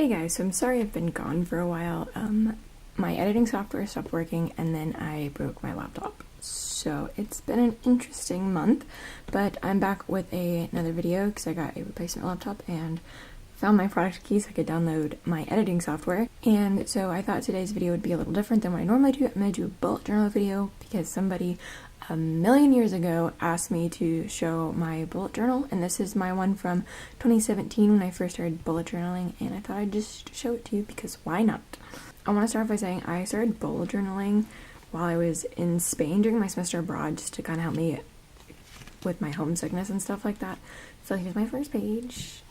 Hey guys, so I'm sorry I've been gone for a while. My editing software stopped working and then I broke my laptop. So it's been an interesting month, but I'm back with another video because I got a replacement laptop and found my product key so I could download my editing software. And so I thought today's video would be a little different than what I normally do. I'm going to do a bullet journal video because somebody a million years ago asked me to show my bullet journal, and this is my one from 2017 when I first started bullet journaling, and I thought I'd just show it to you because why not? I want to start off by saying I started bullet journaling while I was in Spain during my semester abroad just to kind of help me with my homesickness and stuff like that. So here's my first page.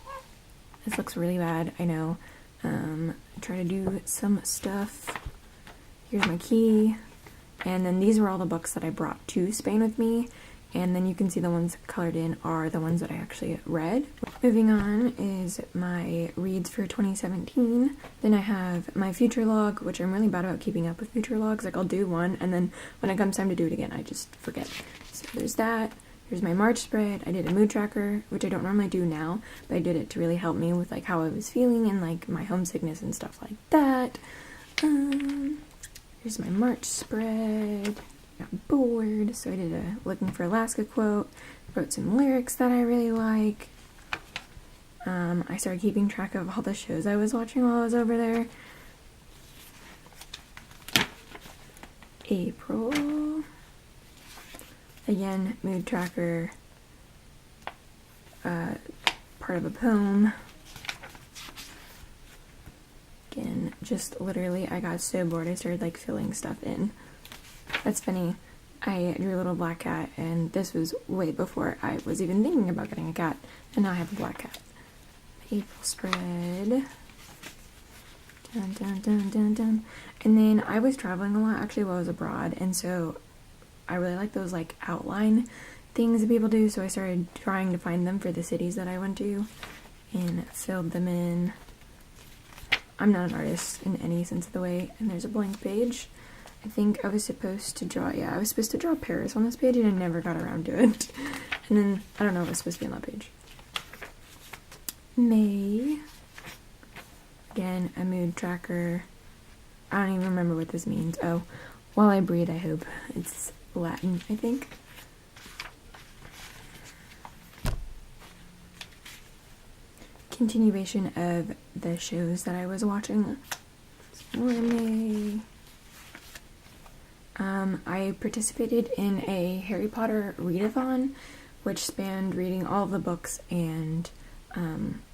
This looks really bad, I know. Try to do some stuff. Here's my key. And then these were all the books that I brought to Spain with me. And then you can see the ones colored in are the ones that I actually read. Moving on is my reads for 2017. Then I have my future log, which I'm really bad about keeping up with future logs. Like I'll do one and then when it comes time to do it again, I just forget. So there's that. Here's my March spread. I did a mood tracker, which I don't normally do now, but I did it to really help me with like how I was feeling and like my homesickness and stuff like that. Here's my March spread. Got bored, so I did a looking for Alaska quote. Wrote some lyrics that I really like. I started keeping track of all the shows I was watching while I was over there. April. Again, mood tracker. Part of a poem. Again, just literally, I got so bored I started like filling stuff in. That's funny. I drew a little black cat, and this was way before I was even thinking about getting a cat, and now I have a black cat. April spread. Dun, dun, dun, dun, dun. And then I was traveling a lot actually while I was abroad, and so I really like those like outline things that people do, so I started trying to find them for the cities that I went to and filled them in. I'm not an artist in any sense of the way, and there's a blank page. I think I was supposed to draw, I was supposed to draw Paris on this page, and I never got around to it. And then, I don't know what was supposed to be on that page. May. Again, a mood tracker. I don't even remember what this means. Oh, while I breathe, I hope. It's Latin, I think. Continuation of the shows that I was watching. I participated in a Harry Potter readathon, which spanned reading all of the books and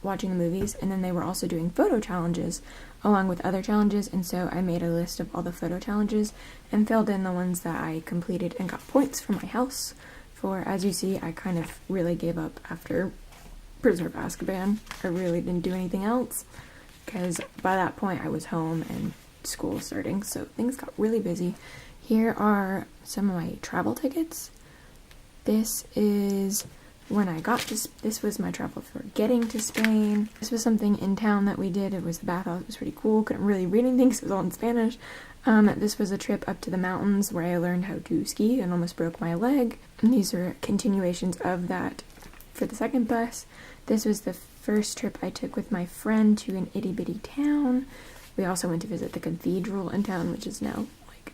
watching the movies, and then they were also doing photo challenges along with other challenges, and so I made a list of all the photo challenges and filled in the ones that I completed and got points for my house for. As you see, I kind of really gave up after Prisoner of Azkaban. I really didn't do anything else because by that point I was home and school was starting, so things got really busy. Here are some of my travel tickets. This is when I got to, this was my travel for getting to Spain. This was something in town that we did. It was the bathhouse. It was pretty cool. Couldn't really read anything because it was all in Spanish. This was a trip up to the mountains where I learned how to ski and almost broke my leg. And these are continuations of that for the second bus. This was the first trip I took with my friend to an itty bitty town. We also went to visit the cathedral in town, which is now like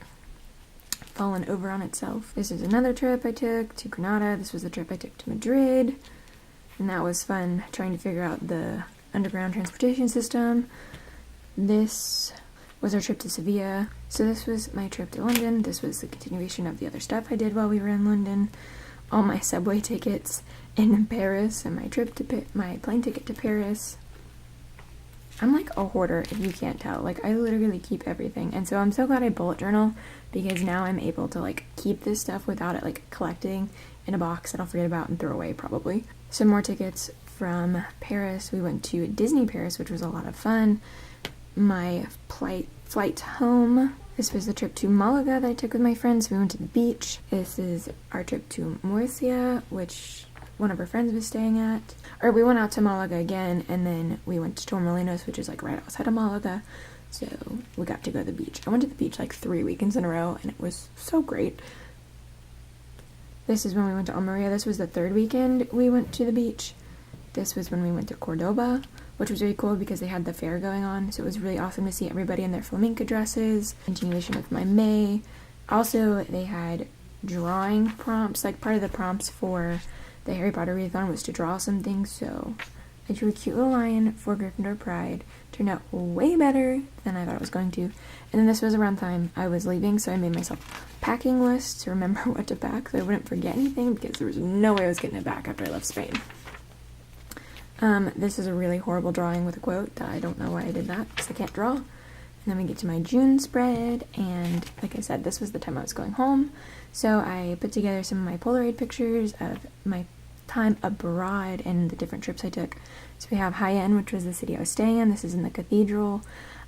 fallen over on itself. This is another trip I took to Granada. This was the trip I took to Madrid, and that was fun trying to figure out the underground transportation system. This was our trip to Sevilla. So this was my trip to London. This was the continuation of the other stuff I did while we were in London. All my subway tickets in Paris and my trip to my plane ticket to Paris. I'm like a hoarder if you can't tell. Like I literally keep everything, and so I'm so glad I bullet journal because now I'm able to like keep this stuff without it like collecting in a box that I'll forget about and throw away probably. Some more tickets from Paris. We went to Disney Paris, which was a lot of fun. My flight home. This was the trip to Malaga that I took with my friends. We went to the beach. This is our trip to Murcia, which one of our friends was staying at. Or we went out to Malaga again, and then we went to Torremolinos, which is like right outside of Malaga. So we got to go to the beach. I went to the beach like 3 weekends in a row, and it was so great. This is when we went to Almeria. This was the third weekend we went to the beach. This was when we went to Cordoba, which was really cool because they had the fair going on, so it was really awesome to see everybody in their flamenco dresses. Continuation of my May. Also, they had drawing prompts, like part of the prompts for the Harry Potter readathon was to draw some things, so I drew a cute little lion for Gryffindor Pride. Turned out way better than I thought it was going to. And then this was around the time I was leaving, so I made myself packing lists to remember what to pack so I wouldn't forget anything, because there was no way I was getting it back after I left Spain. This is a really horrible drawing with a quote. I don't know why I did that, because I can't draw. And then we get to my June spread, and like I said, this was the time I was going home. So I put together some of my Polaroid pictures of my time abroad and the different trips I took. So we have Jaén, which was the city I was staying in. This is in the cathedral.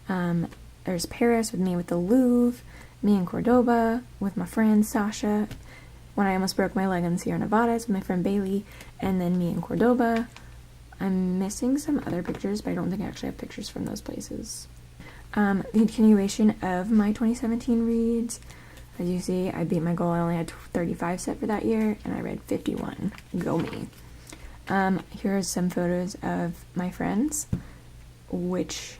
There's Paris with me with the Louvre, me in Cordoba with my friend Sasha, when I almost broke my leg in Sierra Nevadas with my friend Bailey, and then me in Cordoba. I'm missing some other pictures, but I don't think I actually have pictures from those places. The continuation of my 2017 reads. As you see, I beat my goal. I only had 35 set for that year, and I read 51. Go me. Here are some photos of my friends, which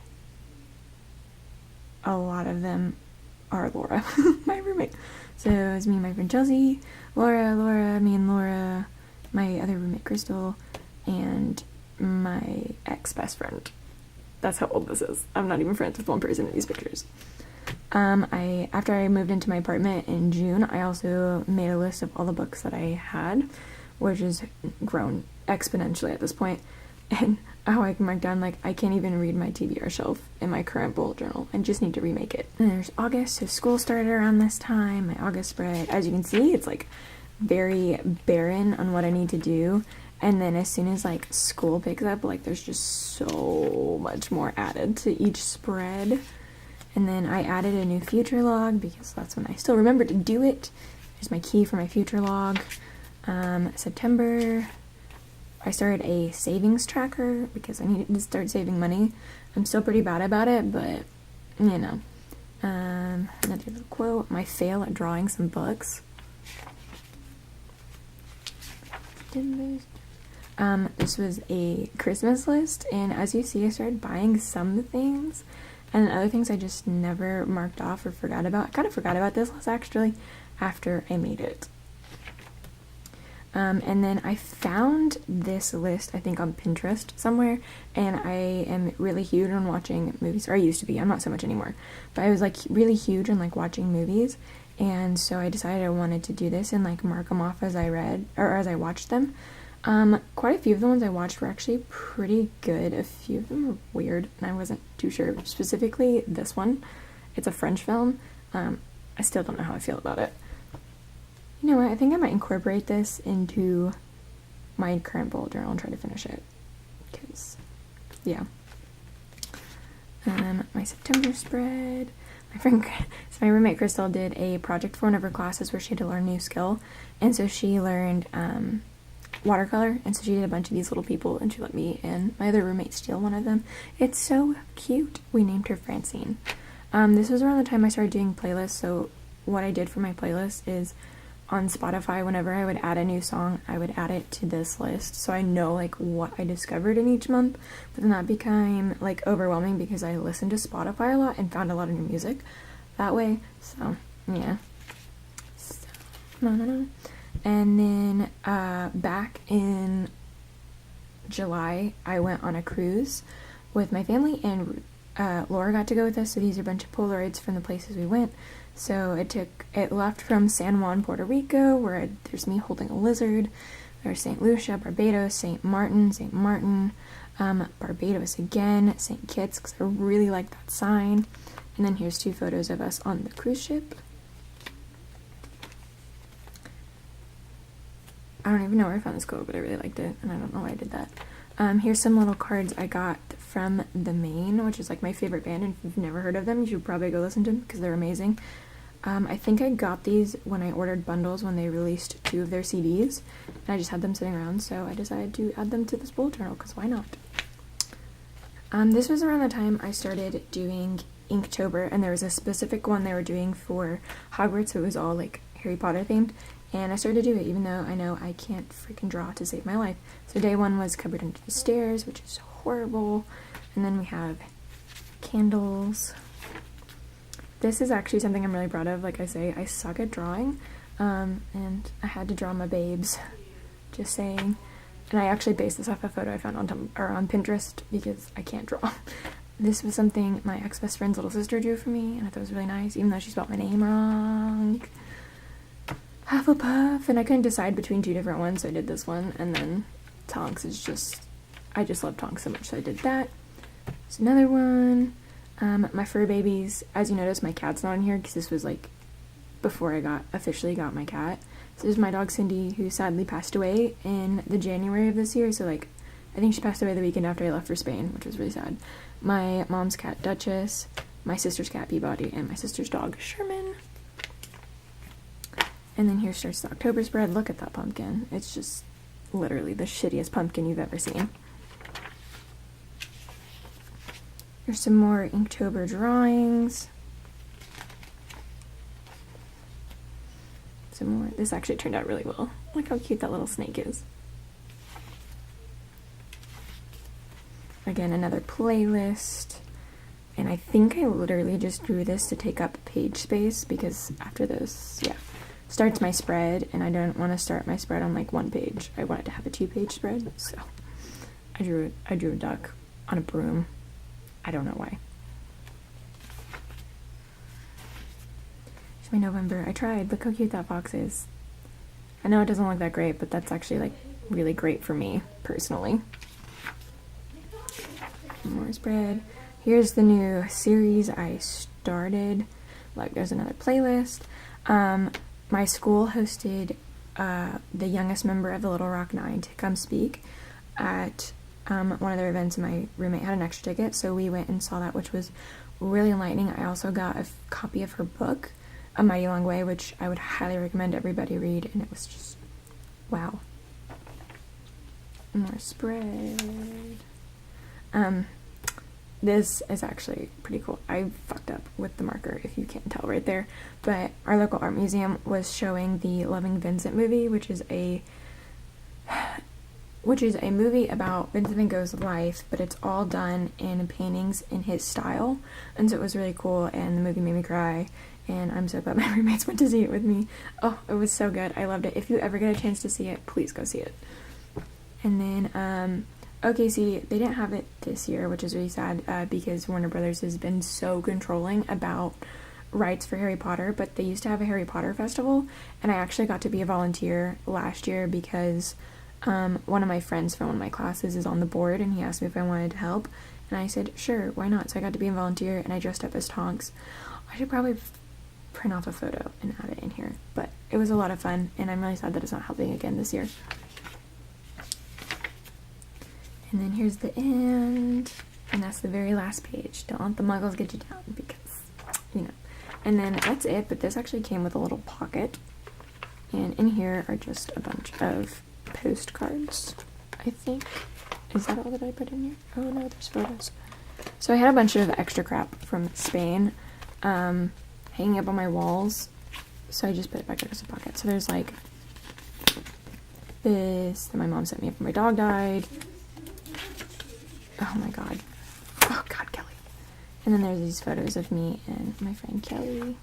a lot of them are Laura, my roommate. So it was me and my friend Chelsea, Laura, me and Laura, my other roommate Crystal, and my ex-best friend. That's how old this is. I'm not even friends with one person in these pictures. After I moved into my apartment in June, I also made a list of all the books that I had, which has grown exponentially at this point. And how I can mark down, like, I can't even read my TBR shelf in my current bullet journal. I just need to remake it. And there's August, so school started around this time. My August spread, as you can see, it's like very barren on what I need to do. And then as soon as like school picks up, like there's just so much more added to each spread. And then I added a new future log because that's when I still remember to do it. Here's my key for my future log. September, I started a savings tracker because I needed to start saving money. I'm still pretty bad about it, but you know. Another little quote, my fail at drawing some books. This was a Christmas list, and as you see, I started buying some things, and other things I just never marked off or forgot about. I kind of forgot about this list, actually, after I made it. And then I found this list, I think, on Pinterest somewhere, and I am really huge on watching movies, or I used to be, I'm not so much anymore, but I was, like, really huge on, like, watching movies, and so I decided I wanted to do this and, like, mark them off as I read, or as I watched them. Quite a few of the ones I watched were actually pretty good. A few of them were weird, and I wasn't too sure. Specifically, this one. It's a French film. I still don't know how I feel about it. You know what? I think I might incorporate this into my current bullet journal and try to finish it. Because, yeah. My September spread. So my roommate Crystal did a project for one of her classes where she had to learn a new skill. And so she learned, watercolor, and so she did a bunch of these little people, and she let me and my other roommate steal one of them. It's so cute. We named her Francine. This was around the time I started doing playlists, so what I did for my playlist is on Spotify, whenever I would add a new song, I would add it to this list, so I know, like, what I discovered in each month, but then that became, like, overwhelming because I listened to Spotify a lot and found a lot of new music that way, so, yeah. So, no. And then, back in July, I went on a cruise with my family, and Laura got to go with us, so these are a bunch of Polaroids from the places we went. So it left from San Juan, Puerto Rico, where there's me holding a lizard. There's St. Lucia, Barbados, St. Martin, Barbados again, St. Kitts, because I really like that sign. And then here's two photos of us on the cruise ship. I don't even know where I found this quote, but I really liked it, and I don't know why I did that. Here's some little cards I got from The Maine, which is like my favorite band, and if you've never heard of them, you should probably go listen to them because they're amazing. I think I got these when I ordered bundles when they released 2 of their CDs, and I just had them sitting around, so I decided to add them to this bullet journal, because why not? This was around the time I started doing Inktober, and there was a specific one they were doing for Hogwarts, so it was all like Harry Potter themed, And I started to do it even though I know I can't freaking draw to save my life. So day 1 was cupboard under the stairs, which is horrible. And then we have candles. This is actually something I'm really proud of. Like I say, I suck at drawing, and I had to draw my babes, just saying. And I actually based this off a photo I found on Pinterest because I can't draw. This was something my ex-best friend's little sister drew for me, and I thought it was really nice, even though she spelled my name wrong. Hufflepuff, and I couldn't decide between 2 different ones, so I did this one, and then Tonks is just, I just love Tonks so much, so I did that. There's another one. My fur babies. As you notice, my cat's not in here because this was like before I officially got my cat. So this is my dog Cindy, who sadly passed away in the January of this year. So like, I think she passed away the weekend after I left for Spain, which was really sad. My mom's cat Duchess, my sister's cat Peabody, and my sister's dog Sherman. And then here starts the October spread. Look at that pumpkin. It's just literally the shittiest pumpkin you've ever seen. Here's some more Inktober drawings. Some more. This actually turned out really well. Look how cute that little snake is. Again, another playlist. And I think I literally just drew this to take up page space because after this, yeah, starts my spread, and I don't want to start my spread on like 1 page. I wanted to have a 2-page spread, so I drew a duck on a broom. I don't know why. Here's my November. I tried. Look how cute that box is. I know it doesn't look that great, but that's actually like really great for me personally. More spread. Here's the new series I started. Like, there's another playlist. My school hosted the youngest member of the Little Rock Nine to come speak at one of their events, and my roommate had an extra ticket, so we went and saw that, which was really enlightening. I also got a copy of her book, A Mighty Long Way, which I would highly recommend everybody read, and it was just wow. More spread. This is actually pretty cool. I fucked up with the marker, if you can't tell right there, but our local art museum was showing the Loving Vincent movie, which is a movie about Vincent van Gogh's life, but it's all done in paintings in his style, and so it was really cool, and the movie made me cry, and I'm so glad my roommates went to see it with me. Oh, it was so good. I loved it. If you ever get a chance to see it, please go see it. And then, OKC, they didn't have it this year, which is really sad, because Warner Brothers has been so controlling about rights for Harry Potter, but they used to have a Harry Potter festival, and I actually got to be a volunteer last year because one of my friends from one of my classes is on the board, and he asked me if I wanted to help, and I said, sure, why not? So I got to be a volunteer, and I dressed up as Tonks. I should probably print off a photo and add it in here, but it was a lot of fun, and I'm really sad that it's not helping again this year. And then here's the end, and that's the very last page. Don't let the muggles get you down, because, you know. And then that's it, but this actually came with a little pocket, and in here are just a bunch of postcards, I think. Is that all that I put in here? Oh no, there's photos. So I had a bunch of extra crap from Spain hanging up on my walls, so I just put it back as a pocket. So there's like this that my mom sent me after my dog died. Oh my god. Oh god, Kelly. And then there's these photos of me and my friend Kelly.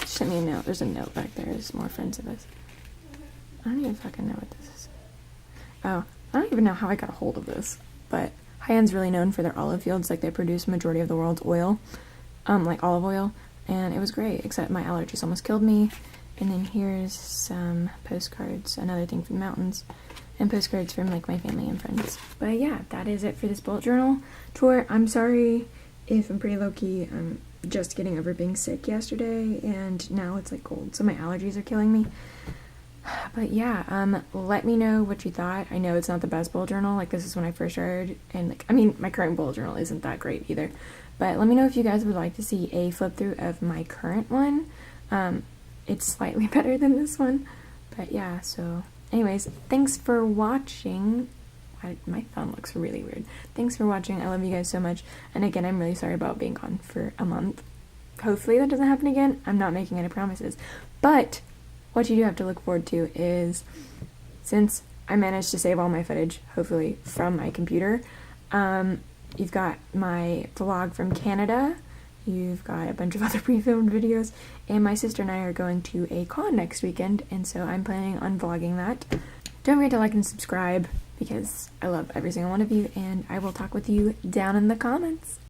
She sent me a note. There's a note back there. There's more friends of us. I don't even fucking know what this is. Oh, I don't even know how I got a hold of this. But Hyan's really known for their olive fields. Like, they produce the majority of the world's oil. Like olive oil. And it was great, except my allergies almost killed me. And then here's some postcards. Another thing from the mountains. And postcards from like my family and friends. But yeah, that is it for this bullet journal tour. I'm sorry if I'm pretty low-key. I'm just getting over being sick yesterday, and now it's like cold, so my allergies are killing me. But yeah, let me know what you thought. I know it's not the best bullet journal. Like, this is when I first started, and like, I mean, my current bullet journal isn't that great either. But let me know if you guys would like to see a flip through of my current one. It's slightly better than this one. But yeah, so anyways, thanks for watching. My phone looks really weird. Thanks for watching. I love you guys so much. And again, I'm really sorry about being gone for a month. hopefully that doesn't happen again. I'm not making any promises. But what you do have to look forward to is, since I managed to save all my footage, hopefully, from my computer, you've got my vlog from Canada, you've got a bunch of other pre-filmed videos, and my sister and I are going to a con next weekend, and so I'm planning on vlogging that. Don't forget to like and subscribe, because I love every single one of you, and I will talk with you down in the comments.